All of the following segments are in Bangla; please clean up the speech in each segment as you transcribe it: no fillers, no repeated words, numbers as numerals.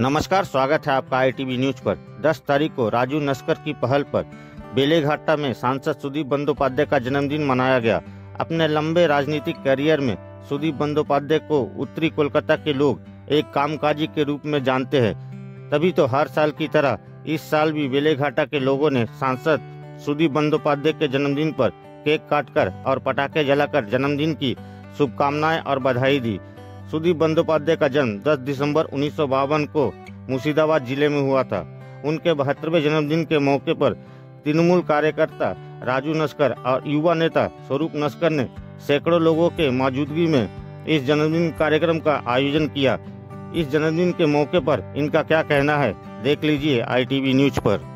नमस्कार, स्वागत है आपका ITV न्यूज पर। 10 तारीख को राजू नस्कर की पहल पर बेलेघाटा में सांसद सुदीप बंदोपाध्याय का जन्मदिन मनाया गया। अपने लंबे राजनीतिक करियर में सुदीप बंदोपाध्याय को उत्तरी कोलकाता के लोग एक कामकाजी के रूप में जानते हैं। तभी तो हर साल की तरह इस साल भी बेलेघाटा के लोगों ने सांसद सुदीप बंदोपाध्याय के जन्मदिन पर केक काटकर और पटाखे जलाकर जन्मदिन की शुभकामनाएं और बधाई दी। सुदीप बंदोपाध्याय का जन्म 10 दिसंबर 1952 को मुर्शिदाबाद जिले में हुआ था। उनके 72वें जन्मदिन के मौके पर तृणमूल कार्यकर्ता राजू नस्कर और युवा नेता स्वरूप नस्कर ने सैकड़ों लोगों के मौजूदगी में इस जन्मदिन कार्यक्रम का आयोजन किया। इस जन्मदिन के मौके पर इनका क्या कहना है, देख लीजिए ITV न्यूज पर।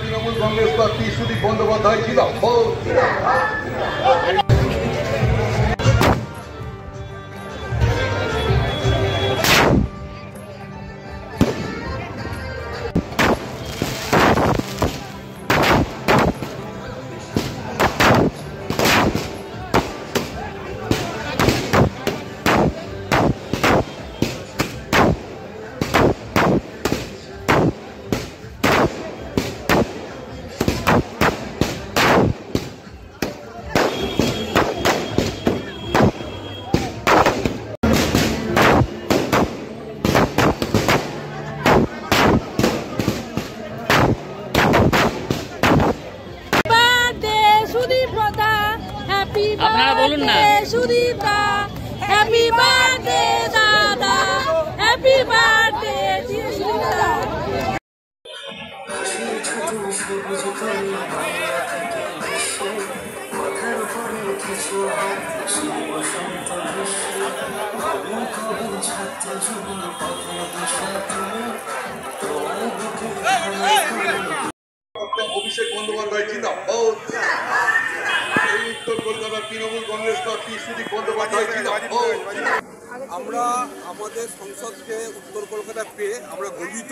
তৃণমূল কংগ্রেস প্রার্থী সুদীপ বন্দ্যোপাধ্যায় জিন্দাবাদ। আপনারা বলুন না। সুদীপা হ্যাপি বার্থডে দাদা, হ্যাপি বার্থডে অভিষেক বন্দ্যোপাধ্যায় জিন্দাবাদ। উত্তর কলকাতার তৃণমূল কংগ্রেস প্রার্থী সুদীপ বন্দ্যোপাধ্যায় জিন্দাবাদ। আমরা আমাদের সংসদকে উত্তর কলকাতা পেয়ে আমরা গর্বিত।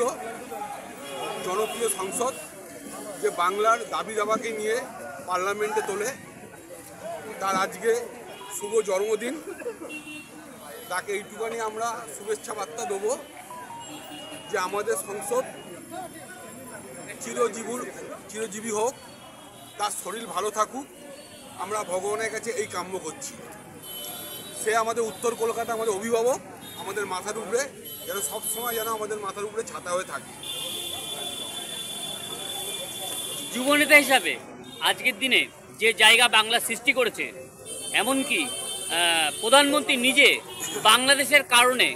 জনপ্রিয় সংসদ যে বাংলার দাবি দাবাকে নিয়ে পার্লামেন্টে তোলে, তার আজকে শুভ জন্মদিন। তাকে এইটুখানি আমরা শুভেচ্ছা বার্তা দেবো যে আমাদের সংসদ চিরজীবী হোক, তার শরীর ভালো থাকুক। আমরা ভগবানের কাছে এই কাম্য করছি। সে আমাদের উত্তর কলকাতা, আমাদের অভিভাবক, আমাদের মাথার উপরে যেন সবসময় যেন আমাদের মাথার উপরে ছাতা হয়ে থাকে। যুবনেতা হিসাবে আজকের দিনে যে জায়গা বাংলা সৃষ্টি করেছে, এমনকি প্রধানমন্ত্রী নিজে বাংলাদেশের কারণে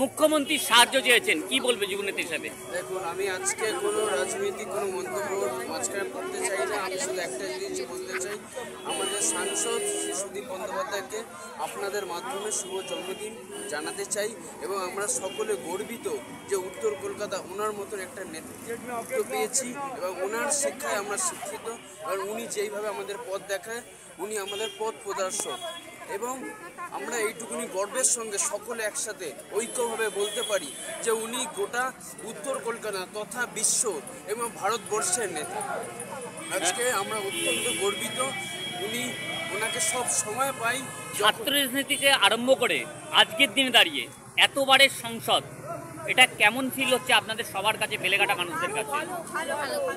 মুখ্যমন্ত্রীর সাহায্য চেয়েছেন, কি বলবে যুবনেতা হিসাবে? দেখুন, আমি আজকে কোনো রাজনৈতিক কোনো মন্তব্য মাঝখানে করতে চাই না। আমি শুধু একটা জিনিস বলতে চাই, আমাদের সাংসদ সুদীপ বন্দ্যোপাধ্যায়কে আপনাদের মাধ্যমে শুভ জন্মদিন জানাতে চাই এবং আমরা সকলে গর্বিত যে উত্তর কলকাতা ওনার মতন একটা নেতৃত্ব পেয়েছি এবং ওনার শিক্ষায় আমরা শিক্ষিত। এবং উনি যেইভাবে আমাদের পথ দেখায়, উনি আমাদের পথ প্রদর্শক। এবং আমরা এইটুকুনি গর্বের সঙ্গে সকলে একসাথে ঐক্যভাবে বলতে পারি যে উনি গোটা উত্তর কলকাতা তথা বিশ্ব এবং ভারতবর্ষের নেতা। আজকে আমরা অত্যন্ত গর্বিত, ওনাকে সব সময় পাই। ছাত্র রাজনীতি থেকে আরম্ভ করে আজকের দিনে দাঁড়িয়ে এতবারের সংসদ, এটা কেমন ফিল হচ্ছে আপনাদের সবার কাছে, বেলেঘাটা মানুষদের কাছে?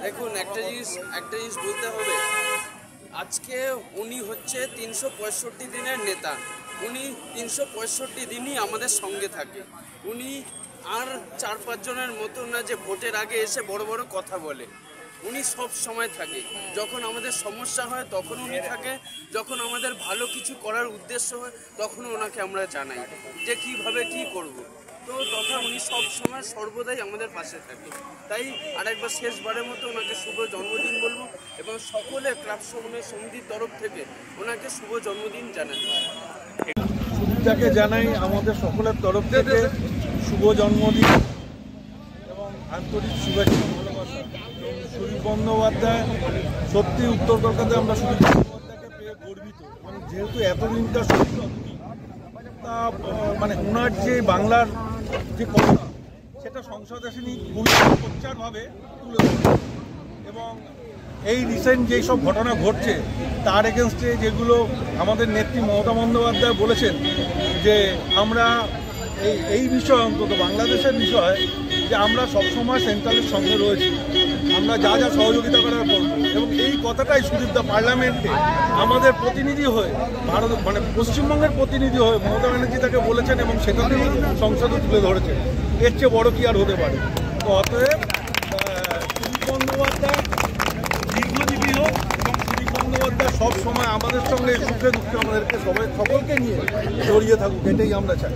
দেখুন, একটা জিনিস বলতে হবে, আজকে উনি হচ্ছে 365 দিনের নেতা উনি 365 দিনই আমাদের সঙ্গে থাকে। উনি আর 4-5 জনের মতো না যে ভোটের আগে এসে বড় বড় কথা বলে। উনি সব সময় থাকে, যখন আমাদের সমস্যা হয় তখন উনি থাকে, যখন আমাদের ভালো কিছু করার উদ্দেশ্য হয় তখন ওনাকে আমরা জানাই যে কিভাবে কি করব। তো তথা উনি সব সময় সর্বদাই আমাদের পাশে থাকে। তাই আরেকবার শেষবারের মতো ওনাকে শুভ জন্মদিন বলবো এবং সকলে ক্লাব সমিতির তরফ থেকে ওনাকে শুভ জন্মদিন জানাই। সুদীপদাকে জানাই আমাদের সকলের তরফ থেকে শুভ জন্মদিন এবং আন্তরিক শুভেচ্ছা ভালোবাসা। সুদীপ বন্দ্যোপাধ্যায় সত্যি উত্তর কলকাতায় আমরা সুদীপ বন্দ্যোপাধ্যায়কে পেয়ে গর্বিত এবং যেহেতু এতদিনকার সত্যি তা মানে ওনার যে বাংলার যে কথা সেটা সংসদে তিনি খুবই সোচ্চারভাবে তুলে ধরেন এবং এই রিসেন্ট যেই সব ঘটনা ঘটছে তার এগেনস্টে যেগুলো আমাদের নেত্রী মমতা বন্দ্যোপাধ্যায় বলেছেন যে আমরা এই বিষয় অন্তত বাংলাদেশের বিষয় যে আমরা সবসময় সেন্ট্রালের সঙ্গে রয়েছি, আমরা যা যা সহযোগিতা করার করব এবং এই কথাটাই সুদীপদা পার্লামেন্টে আমাদের প্রতিনিধি হয়ে ভারত মানে পশ্চিমবঙ্গের প্রতিনিধি হয়ে মমতা ব্যানার্জি তাকে বলেছেন এবং সেটাকেই সংসদে তুলে ধরেছেন। এর চেয়ে বড় কি আর হতে পারে। তো অতএব সুদীপ বন্দ্যোপাধ্যায় দীর্ঘজীবী হোক এবং সুদীপ বন্দ্যোপাধ্যায় সব সময় আমাদের সঙ্গে সুখে দুঃখে আমাদেরকে সকলকে নিয়ে জড়িয়ে থাকুক, এটাই আমরা চাই।